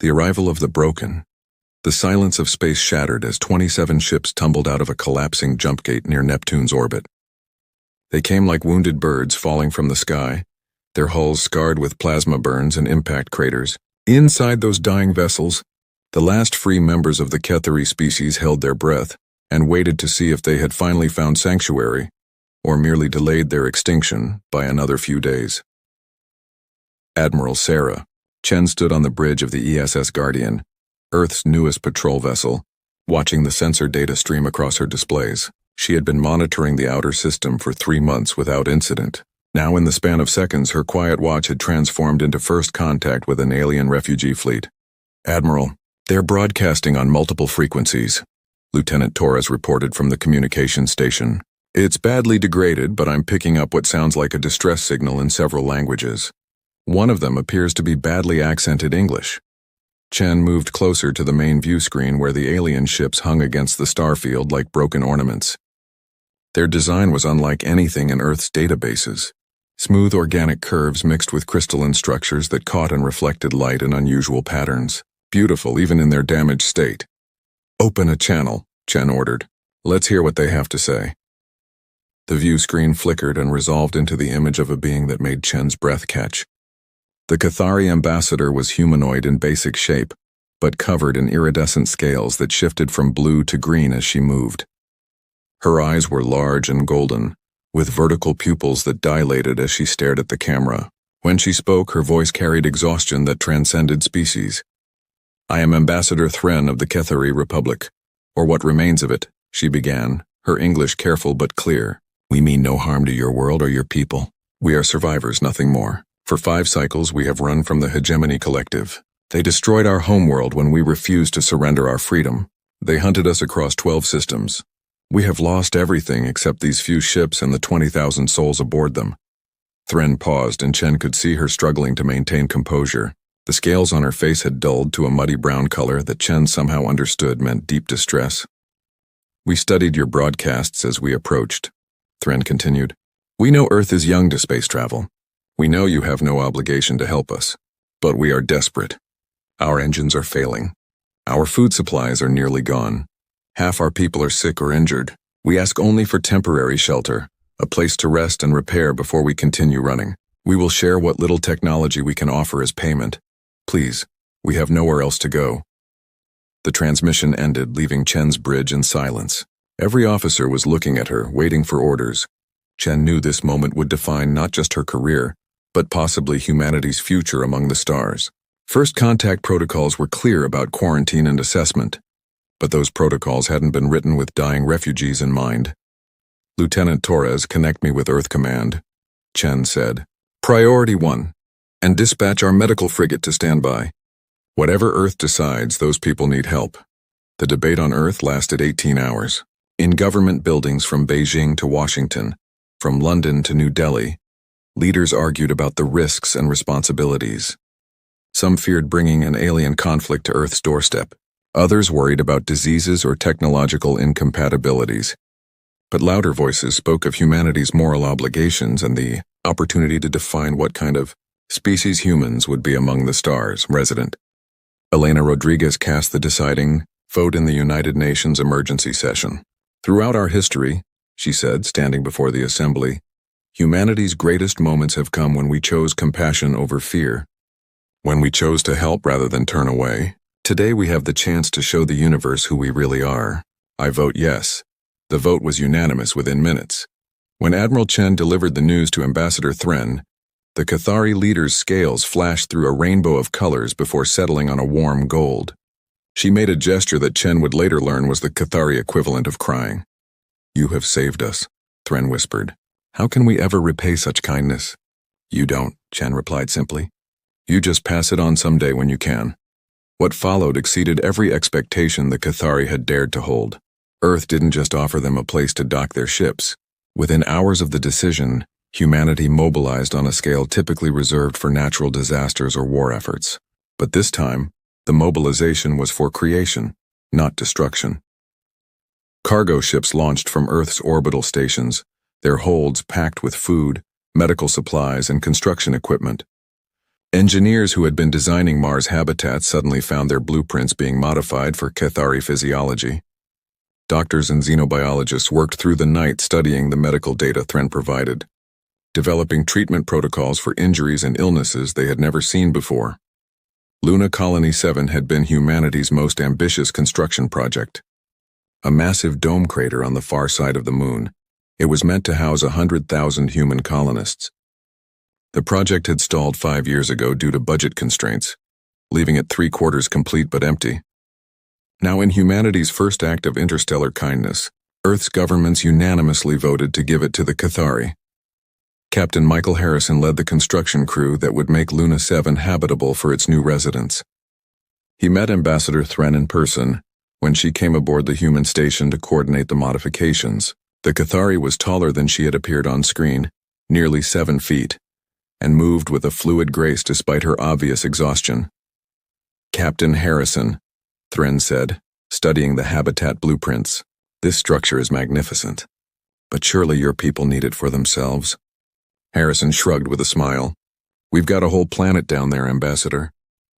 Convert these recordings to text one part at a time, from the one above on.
The arrival of the broken. The silence of space shattered as 27 ships tumbled out of a collapsing jump gate near Neptune's orbit. They came like wounded birds falling from the sky, their hulls scarred with plasma burns and impact craters. Inside those dying vessels, the last free members of the Kethari species held their breath and waited to see if they had finally found sanctuary or merely delayed their extinction by another few days. Admiral Sarah. Chen stood on the bridge of the ESS Guardian, Earth's newest patrol vessel, watching the sensor data stream across her displays. She had been monitoring the outer system for 3 months without incident. Now in the span of seconds, her quiet watch had transformed into first contact with an alien refugee fleet. "Admiral, they're broadcasting on multiple frequencies," Lieutenant Torres reported from the communication station. "It's badly degraded, but I'm picking up what sounds like a distress signal in several languages. One of them appears to be badly accented English." Chen moved closer to the main view screen where the alien ships hung against the starfield like broken ornaments. Their design was unlike anything in Earth's databases. Smooth organic curves mixed with crystalline structures that caught and reflected light in unusual patterns. Beautiful even in their damaged state. "Open a channel," Chen ordered. "Let's hear what they have to say." The view screen flickered and resolved into the image of a being that made Chen's breath catch. The Kethari ambassador was humanoid in basic shape, but covered in iridescent scales that shifted from blue to green as she moved. Her eyes were large and golden, with vertical pupils that dilated as she stared at the camera. When she spoke, her voice carried exhaustion that transcended species. "I am Ambassador Thren of the Kethari Republic, or what remains of it," she began, her English careful but clear. "We mean no harm to your world or your people. We are survivors, nothing more. For 5 cycles we have run from the Hegemony Collective. They destroyed our homeworld when we refused to surrender our freedom. They hunted us across 12 systems. We have lost everything except these few ships and the 20,000 souls aboard them." Thren paused, and Chen could see her struggling to maintain composure. The scales on her face had dulled to a muddy brown color that Chen somehow understood meant deep distress. "We studied your broadcasts as we approached," Thren continued. "We know Earth is young to space travel. We know you have no obligation to help us, but we are desperate. Our engines are failing. Our food supplies are nearly gone. Half our people are sick or injured. We ask only for temporary shelter, a place to rest and repair before we continue running. We will share what little technology we can offer as payment. Please, we have nowhere else to go." The transmission ended, leaving Chen's bridge in silence. Every officer was looking at her, waiting for orders. Chen knew this moment would define not just her career, but possibly humanity's future among the stars. First contact protocols were clear about quarantine and assessment, but those protocols hadn't been written with dying refugees in mind. "Lieutenant Torres, connect me with Earth Command," Chen said. "Priority 1, and dispatch our medical frigate to stand by. Whatever Earth decides, those people need help." The debate on Earth lasted 18 hours. In government buildings from Beijing to Washington, from London to New Delhi, leaders argued about the risks and responsibilities. Some feared bringing an alien conflict to Earth's doorstep. Others worried about diseases or technological incompatibilities. But louder voices spoke of humanity's moral obligations and the opportunity to define what kind of species humans would be among the stars. Resident Elena Rodriguez cast the deciding vote in the United Nations emergency session. "Throughout our history," she said, standing before the assembly, "humanity's greatest moments have come when we chose compassion over fear. When we chose to help rather than turn away. Today we have the chance to show the universe who we really are. I vote yes." The vote was unanimous within minutes. When Admiral Chen delivered the news to Ambassador Thren, the Kethari leader's scales flashed through a rainbow of colors before settling on a warm gold. She made a gesture that Chen would later learn was the Kethari equivalent of crying. "You have saved us," Thren whispered. "How can we ever repay such kindness?" "You don't," Chen replied simply. "You just pass it on someday when you can." What followed exceeded every expectation the Kethari had dared to hold. Earth didn't just offer them a place to dock their ships. Within hours of the decision, humanity mobilized on a scale typically reserved for natural disasters or war efforts. But this time, the mobilization was for creation, not destruction. Cargo ships launched from Earth's orbital stations, their holds packed with food, medical supplies, and construction equipment. Engineers who had been designing Mars habitats suddenly found their blueprints being modified for Cathari physiology. Doctors and xenobiologists worked through the night studying the medical data Thren provided, developing treatment protocols for injuries and illnesses they had never seen before. Luna Colony 7 had been humanity's most ambitious construction project. A massive dome crater on the far side of the moon, it was meant to house 100,000 human colonists. The project had stalled 5 years ago due to budget constraints, leaving it 3/4 complete but empty. Now, in humanity's first act of interstellar kindness, Earth's governments unanimously voted to give it to the Cathari. Captain Michael Harrison led the construction crew that would make Luna 7 habitable for its new residents. He met Ambassador Thren in person when she came aboard the human station to coordinate the modifications. The Cathari was taller than she had appeared on screen, nearly 7 feet, and moved with a fluid grace despite her obvious exhaustion. "Captain Harrison," Thren said, studying the habitat blueprints, "this structure is magnificent. But surely your people need it for themselves?" Harrison shrugged with a smile. "We've got a whole planet down there, Ambassador.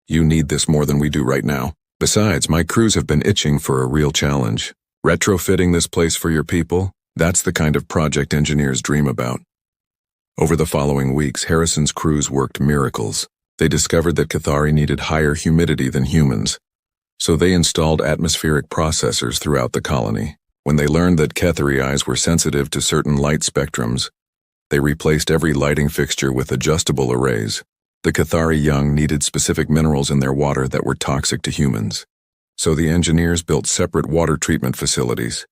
You need this more than we do right now. Besides, my crews have been itching for a real challenge. Retrofitting this place for your people, that's the kind of project engineers dream about." Over the following weeks, Harrison's crews worked miracles. They discovered that Cathari needed higher humidity than humans, so they installed atmospheric processors throughout the colony. When they learned that Cathari eyes were sensitive to certain light spectrums, they replaced every lighting fixture with adjustable arrays. The Cathari young needed specific minerals in their water that were toxic to humans, so the engineers built separate water treatment facilities.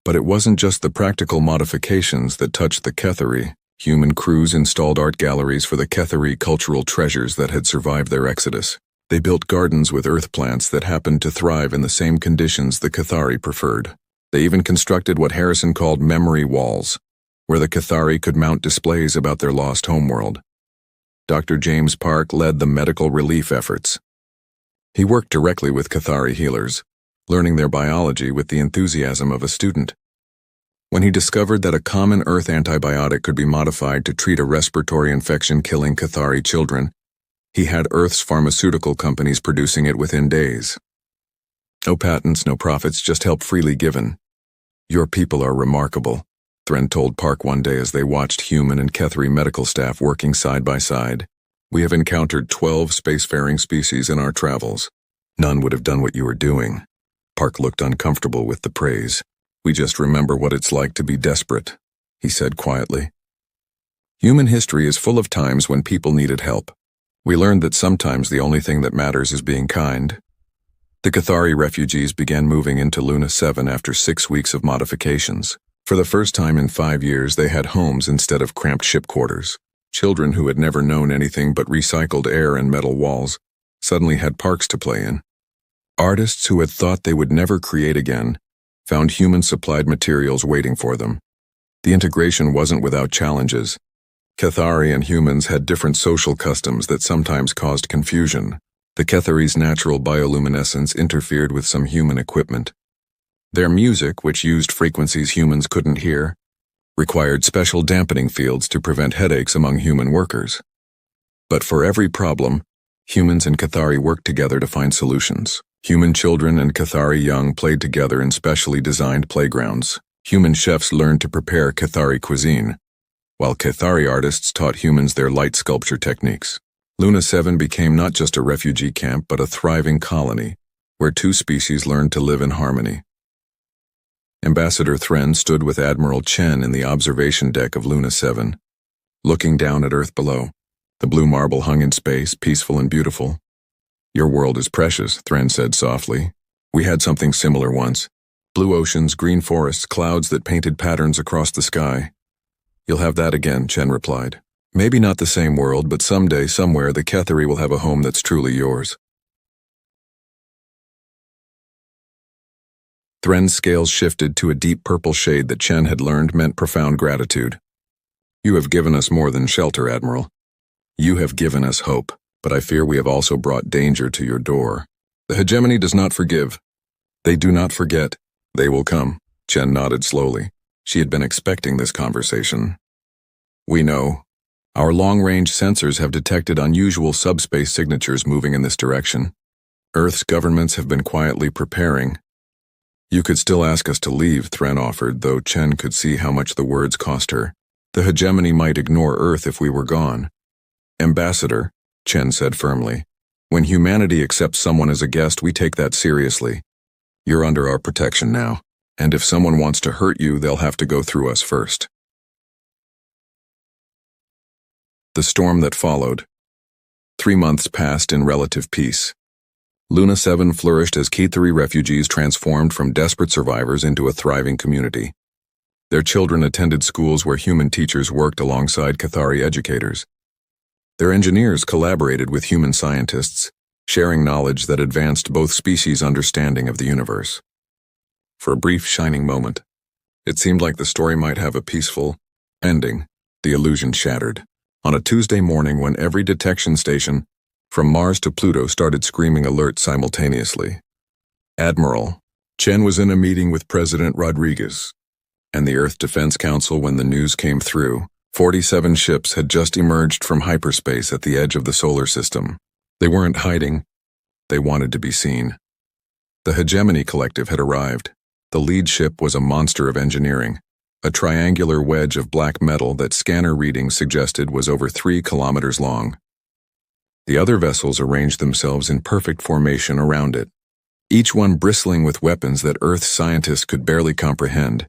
But it wasn't just the practical modifications that touched the Cathari. Human crews installed art galleries for the Cathari cultural treasures that had survived their exodus. They built gardens with earth plants that happened to thrive in the same conditions the Cathari preferred. They even constructed what Harrison called memory walls, where the Cathari could mount displays about their lost homeworld. Dr. James Park led the medical relief efforts. He worked directly with Cathari healers, learning their biology with the enthusiasm of a student. When he discovered that a common Earth antibiotic could be modified to treat a respiratory infection killing Cathari children, he had Earth's pharmaceutical companies producing it within days. No patents, no profits, just help freely given. "Your people are remarkable," Thren told Park one day as they watched human and Cathari medical staff working side by side. "We have encountered 12 spacefaring species in our travels. None would have done what you were doing." Park looked uncomfortable with the praise. "We just remember what it's like to be desperate," he said quietly. Human history is full of times when people needed help. We learned that sometimes the only thing that matters is being kind. The Cathari refugees began moving into Luna 7 after 6 weeks of modifications. For the first time in 5 years, they had homes instead of cramped ship quarters. Children who had never known anything but recycled air and metal walls suddenly had parks to play in. Artists who had thought they would never create again found human-supplied materials waiting for them. The integration wasn't without challenges. Cathari and humans had different social customs that sometimes caused confusion. The Cathari's natural bioluminescence interfered with some human equipment. Their music, which used frequencies humans couldn't hear, required special dampening fields to prevent headaches among human workers. But for every problem, humans and Cathari worked together to find solutions. Human children and Cathari young played together in specially designed playgrounds. Human chefs learned to prepare Cathari cuisine, while Cathari artists taught humans their light sculpture techniques. Luna 7 became not just a refugee camp but a thriving colony, where two species learned to live in harmony. Ambassador Thren stood with Admiral Chen in the observation deck of Luna 7, looking down at Earth below. The blue marble hung in space, peaceful and beautiful. "Your world is precious," Thren said softly. "We had something similar once. Blue oceans, green forests, clouds that painted patterns across the sky." "You'll have that again," Chen replied. "Maybe not the same world, but someday, somewhere, the Cathari will have a home that's truly yours." Thren's scales shifted to a deep purple shade that Chen had learned meant profound gratitude. "You have given us more than shelter, Admiral. You have given us hope, but I fear we have also brought danger to your door. The hegemony does not forgive. They do not forget. They will come." Chen nodded slowly. She had been expecting this conversation. "We know. Our long-range sensors have detected unusual subspace signatures moving in this direction. Earth's governments have been quietly preparing. You could still ask us to leave, Thren offered, though Chen could see how much the words cost her. The hegemony might ignore Earth if we were gone. Ambassador, Chen said firmly, when humanity accepts someone as a guest, we take that seriously. You're under our protection now, and if someone wants to hurt you, they'll have to go through us first. The storm that followed. 3 months passed in relative peace. Luna 7 flourished as Cathari refugees transformed from desperate survivors into a thriving community. Their children attended schools where human teachers worked alongside Cathari educators. Their engineers collaborated with human scientists, sharing knowledge that advanced both species' understanding of the universe. For a brief, shining moment, it seemed like the story might have a peaceful ending. The illusion shattered. On a Tuesday morning when every detection station, from Mars to Pluto, started screaming alert simultaneously. Admiral Chen was in a meeting with President Rodriguez and the Earth Defense Council when the news came through. 47 ships had just emerged from hyperspace at the edge of the solar system. They weren't hiding. They wanted to be seen. The Hegemony Collective had arrived. The lead ship was a monster of engineering, a triangular wedge of black metal that scanner readings suggested was over 3 kilometers long. The other vessels arranged themselves in perfect formation around it, each one bristling with weapons that Earth scientists could barely comprehend.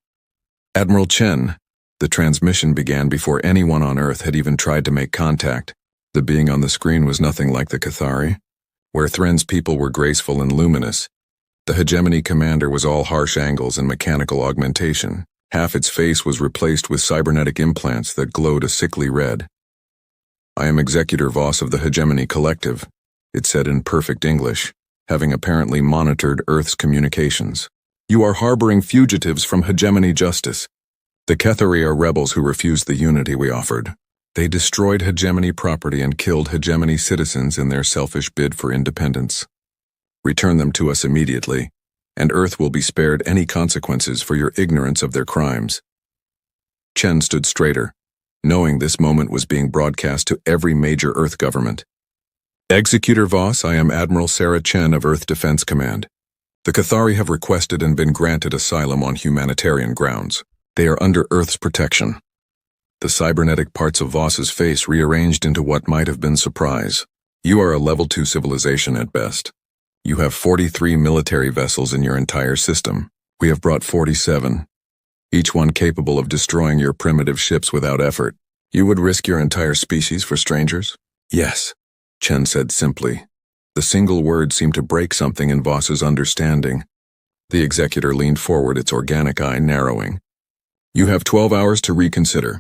Admiral Chen, the transmission began before anyone on Earth had even tried to make contact. The being on the screen was nothing like the Cathari. Where Thren's people were graceful and luminous, the Hegemony commander was all harsh angles and mechanical augmentation. Half its face was replaced with cybernetic implants that glowed a sickly red. I am Executor Voss of the Hegemony Collective, it said in perfect English, having apparently monitored Earth's communications. You are harboring fugitives from Hegemony justice. The Cathari are rebels who refused the unity we offered. They destroyed Hegemony property and killed Hegemony citizens in their selfish bid for independence. Return them to us immediately, and Earth will be spared any consequences for your ignorance of their crimes. Chen stood straighter, knowing this moment was being broadcast to every major Earth government. Executor Voss, I am Admiral Sarah Chen of Earth Defense Command. The Cathari have requested and been granted asylum on humanitarian grounds. They are under Earth's protection. The cybernetic parts of Voss's face rearranged into what might have been surprise. You are a level 2 civilization at best. You have 43 military vessels in your entire system. We have brought 47. Each one capable of destroying your primitive ships without effort. You would risk your entire species for strangers? Yes, Chen said simply. The single word seemed to break something in Voss's understanding. The executor leaned forward, its organic eye narrowing. You have 12 hours to reconsider.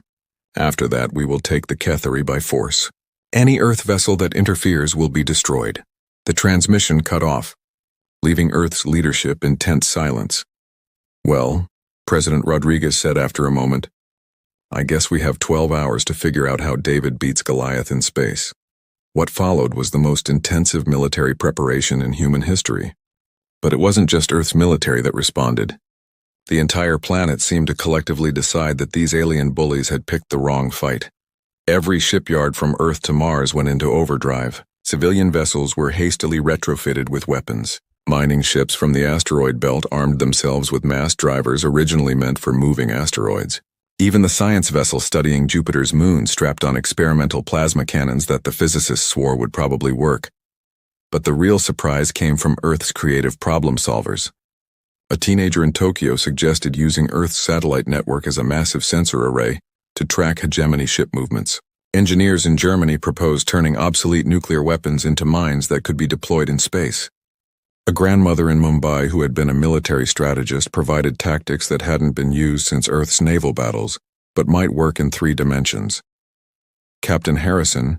After that, we will take the Cathari by force. Any Earth vessel that interferes will be destroyed. The transmission cut off, leaving Earth's leadership in tense silence. Well, President Rodriguez said after a moment, I guess we have 12 hours to figure out how David beats Goliath in space. What followed was the most intensive military preparation in human history. But it wasn't just Earth's military that responded. The entire planet seemed to collectively decide that these alien bullies had picked the wrong fight. Every shipyard from Earth to Mars went into overdrive. Civilian vessels were hastily retrofitted with weapons. Mining ships from the asteroid belt armed themselves with mass drivers originally meant for moving asteroids. Even the science vessel studying Jupiter's moon strapped on experimental plasma cannons that the physicists swore would probably work. But the real surprise came from Earth's creative problem solvers. A teenager in Tokyo suggested using Earth's satellite network as a massive sensor array to track hegemony ship movements. Engineers in Germany proposed turning obsolete nuclear weapons into mines that could be deployed in space. A grandmother in Mumbai who had been a military strategist provided tactics that hadn't been used since Earth's naval battles, but might work in 3 dimensions. Captain Harrison,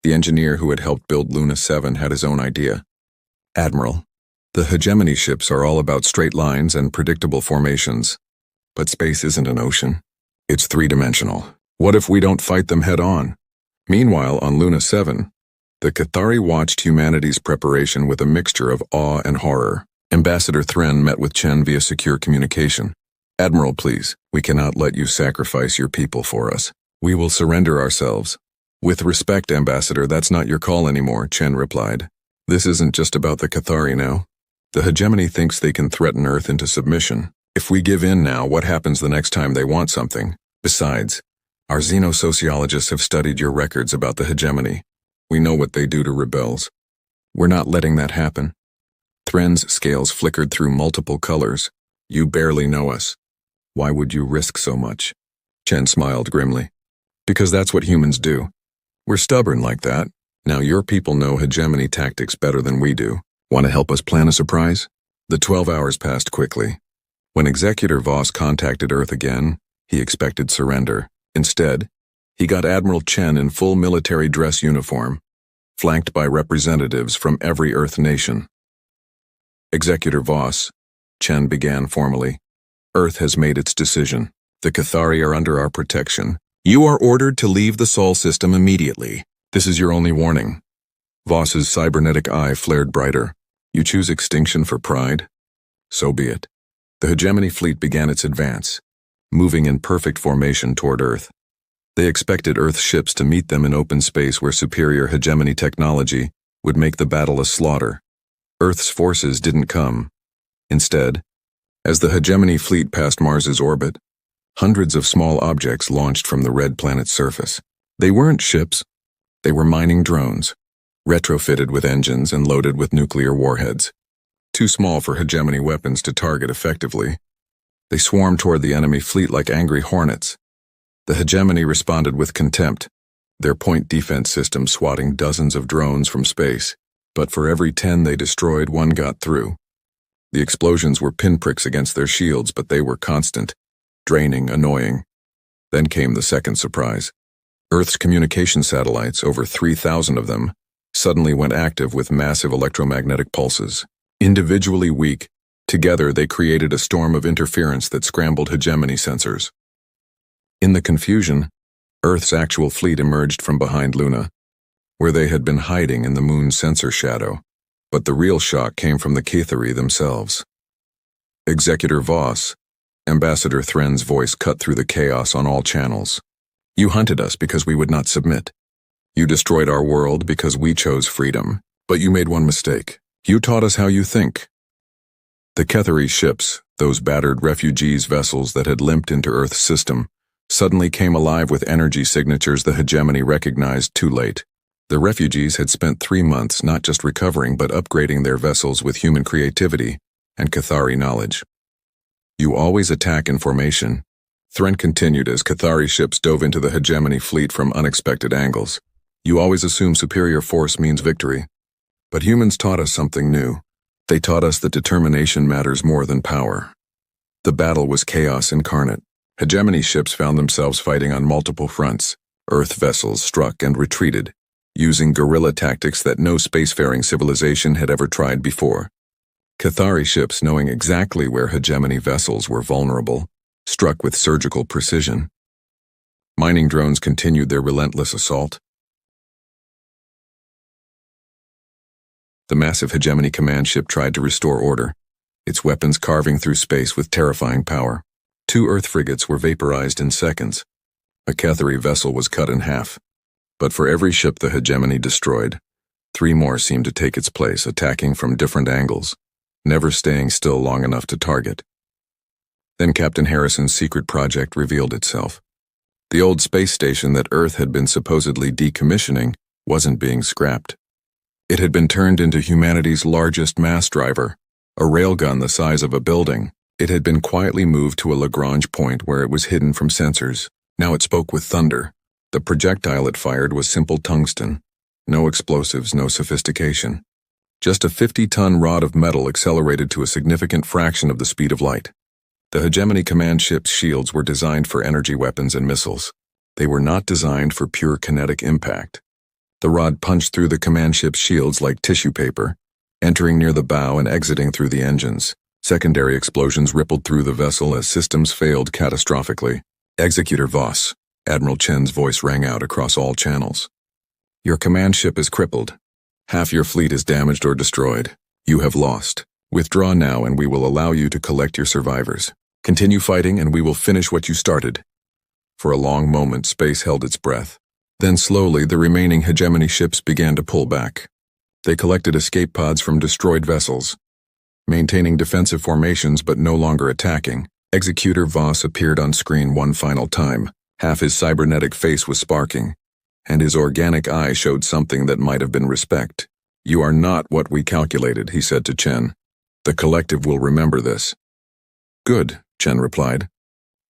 the engineer who had helped build Luna 7, had his own idea. Admiral, the hegemony ships are all about straight lines and predictable formations. But space isn't an ocean. It's 3-dimensional. What if we don't fight them head-on? Meanwhile, on Luna 7, the Cathari watched humanity's preparation with a mixture of awe and horror. Ambassador Thren met with Chen via secure communication. Admiral, please, we cannot let you sacrifice your people for us. We will surrender ourselves. With respect, Ambassador, that's not your call anymore, Chen replied. This isn't just about the Cathari now. The hegemony thinks they can threaten Earth into submission. If we give in now, what happens the next time they want something? Besides, our xenosociologists have studied your records about the hegemony. We know what they do to rebels. We're not letting that happen. Thren's scales flickered through multiple colors. You barely know us. Why would you risk so much? Chen smiled grimly. Because that's what humans do. We're stubborn like that. Now your people know hegemony tactics better than we do. Want to help us plan a surprise? The 12 hours passed quickly. When Executor Voss contacted Earth again, he expected surrender. Instead, he got Admiral Chen in full military dress uniform, flanked by representatives from every Earth nation. Executor Voss, Chen began formally. Earth has made its decision. The Cathari are under our protection. You are ordered to leave the Sol system immediately. This is your only warning. Voss's cybernetic eye flared brighter. You choose extinction for pride? So be it. The hegemony fleet began its advance, moving in perfect formation toward Earth. They expected Earth ships to meet them in open space where superior hegemony technology would make the battle a slaughter. Earth's forces didn't come. Instead, as the hegemony fleet passed Mars's orbit, hundreds of small objects launched from the red planet's surface. They weren't ships. They were mining drones, retrofitted with engines and loaded with nuclear warheads. Too small for hegemony weapons to target effectively. They swarmed toward the enemy fleet like angry hornets. The hegemony responded with contempt, their point defense system swatting dozens of drones from space. But for every 10 they destroyed, one got through. The explosions were pinpricks against their shields, but they were constant, draining, annoying. Then came the second surprise. Earth's communication satellites, over 3,000 of them, suddenly went active with massive electromagnetic pulses. Individually weak, together they created a storm of interference that scrambled hegemony sensors. In the confusion, Earth's actual fleet emerged from behind Luna, where they had been hiding in the moon's sensor shadow. But the real shock came from the Cathari themselves. Executor Voss, Ambassador Thren's voice cut through the chaos on all channels. You hunted us because we would not submit. You destroyed our world because we chose freedom. But you made one mistake. You taught us how you think. The Cathari ships, those battered refugees' vessels that had limped into Earth's system, suddenly came alive with energy signatures the hegemony recognized too late. The refugees had spent 3 months not just recovering but upgrading their vessels with human creativity and Cathari knowledge. You always attack in formation, Thren continued as Cathari ships dove into the hegemony fleet from unexpected angles. You always assume superior force means victory. But humans taught us something new. They taught us that determination matters more than power. The battle was chaos incarnate. Hegemony ships found themselves fighting on multiple fronts. Earth vessels struck and retreated, using guerrilla tactics that no spacefaring civilization had ever tried before. Cathari ships, knowing exactly where hegemony vessels were vulnerable, struck with surgical precision. Mining drones continued their relentless assault. The massive hegemony command ship tried to restore order, its weapons carving through space with terrifying power. 2 Earth frigates were vaporized in seconds. A Cathari vessel was cut in half. But for every ship the hegemony destroyed, 3 more seemed to take its place, attacking from different angles, never staying still long enough to target. Then Captain Harrison's secret project revealed itself. The old space station that Earth had been supposedly decommissioning wasn't being scrapped. It had been turned into humanity's largest mass driver, a railgun the size of a building. It had been quietly moved to a Lagrange point where it was hidden from sensors. Now it spoke with thunder. The projectile it fired was simple tungsten. No explosives, no sophistication. Just a 50-ton rod of metal accelerated to a significant fraction of the speed of light. The hegemony command ship's shields were designed for energy weapons and missiles. They were not designed for pure kinetic impact. The rod punched through the command ship's shields like tissue paper, entering near the bow and exiting through the engines. Secondary explosions rippled through the vessel as systems failed catastrophically. Executor Voss, Admiral Chen's voice rang out across all channels. Your command ship is crippled. Half your fleet is damaged or destroyed. You have lost. Withdraw now and we will allow you to collect your survivors. Continue fighting and we will finish what you started. For a long moment, space held its breath. Then slowly, the remaining hegemony ships began to pull back. They collected escape pods from destroyed vessels. Maintaining defensive formations but no longer attacking, Executor Voss appeared on screen one final time. Half his cybernetic face was sparking, and his organic eye showed something that might have been respect. "You are not what we calculated," he said to Chen. "The collective will remember this." "Good," Chen replied.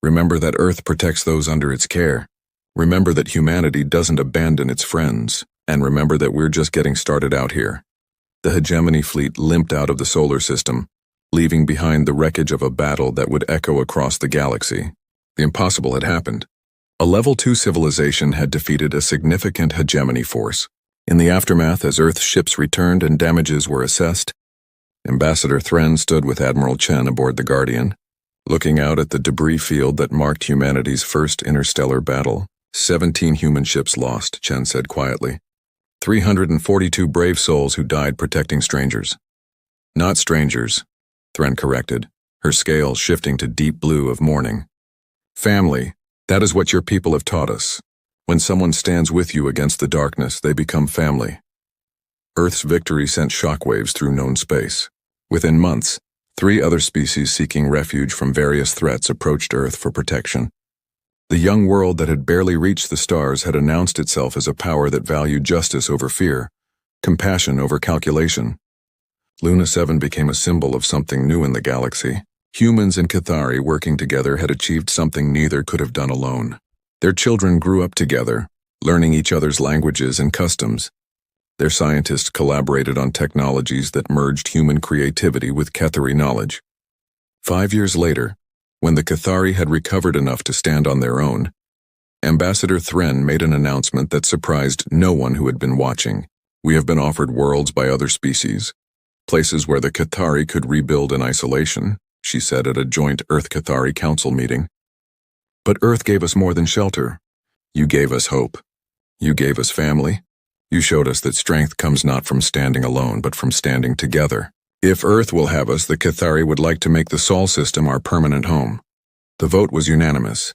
"Remember that Earth protects those under its care. Remember that humanity doesn't abandon its friends. And remember that we're just getting started out here." The hegemony fleet limped out of the solar system, leaving behind the wreckage of a battle that would echo across the galaxy. The impossible had happened. A Level 2 civilization had defeated a significant hegemony force. In the aftermath, as Earth's ships returned and damages were assessed, Ambassador Thren stood with Admiral Chen aboard the Guardian, looking out at the debris field that marked humanity's first interstellar battle. 17 human ships lost, Chen said quietly. 342 brave souls who died protecting strangers. "Not strangers," Thren corrected, her scale shifting to deep blue of mourning. "Family, that is what your people have taught us. When someone stands with you against the darkness, they become family." Earth's victory sent shockwaves through known space. Within months, 3 other species seeking refuge from various threats approached Earth for protection. The young world that had barely reached the stars had announced itself as a power that valued justice over fear, compassion over calculation. Luna 7 became a symbol of something new in the galaxy. Humans and Cathari working together had achieved something neither could have done alone. Their children grew up together, learning each other's languages and customs. Their scientists collaborated on technologies that merged human creativity with Cathari knowledge. 5 years later, when the Cathari had recovered enough to stand on their own, Ambassador Thren made an announcement that surprised no one who had been watching. "We have been offered worlds by other species, places where the Cathari could rebuild in isolation," she said at a joint Earth-Cathari Council meeting. "But Earth gave us more than shelter. You gave us hope. You gave us family. You showed us that strength comes not from standing alone, but from standing together. If Earth will have us, the Cathari would like to make the Sol system our permanent home." The vote was unanimous.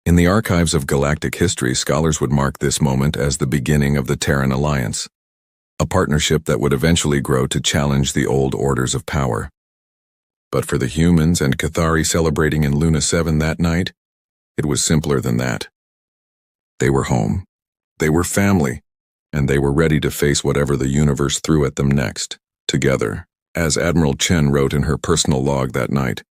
In the archives of galactic history, scholars would mark this moment as the beginning of the Terran Alliance, a partnership that would eventually grow to challenge the old orders of power. But for the humans and Cathari celebrating in Luna 7 that night, it was simpler than that. They were home. They were family. And they were ready to face whatever the universe threw at them next, together. As Admiral Chen wrote in her personal log that night,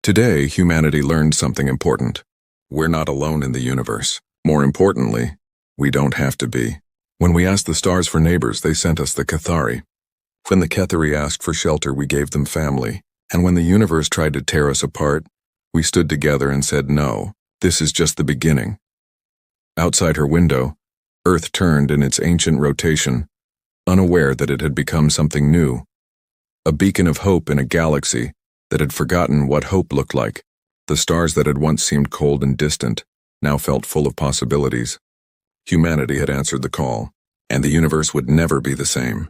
"Today, humanity learned something important. We're not alone in the universe. More importantly, we don't have to be. When we asked the stars for neighbors, they sent us the Cathari. When the Cathari asked for shelter, we gave them family. And when the universe tried to tear us apart, we stood together and said, no, this is just the beginning." Outside her window, Earth turned in its ancient rotation, unaware that it had become something new. A beacon of hope in a galaxy that had forgotten what hope looked like. The stars that had once seemed cold and distant now felt full of possibilities. Humanity had answered the call, and the universe would never be the same.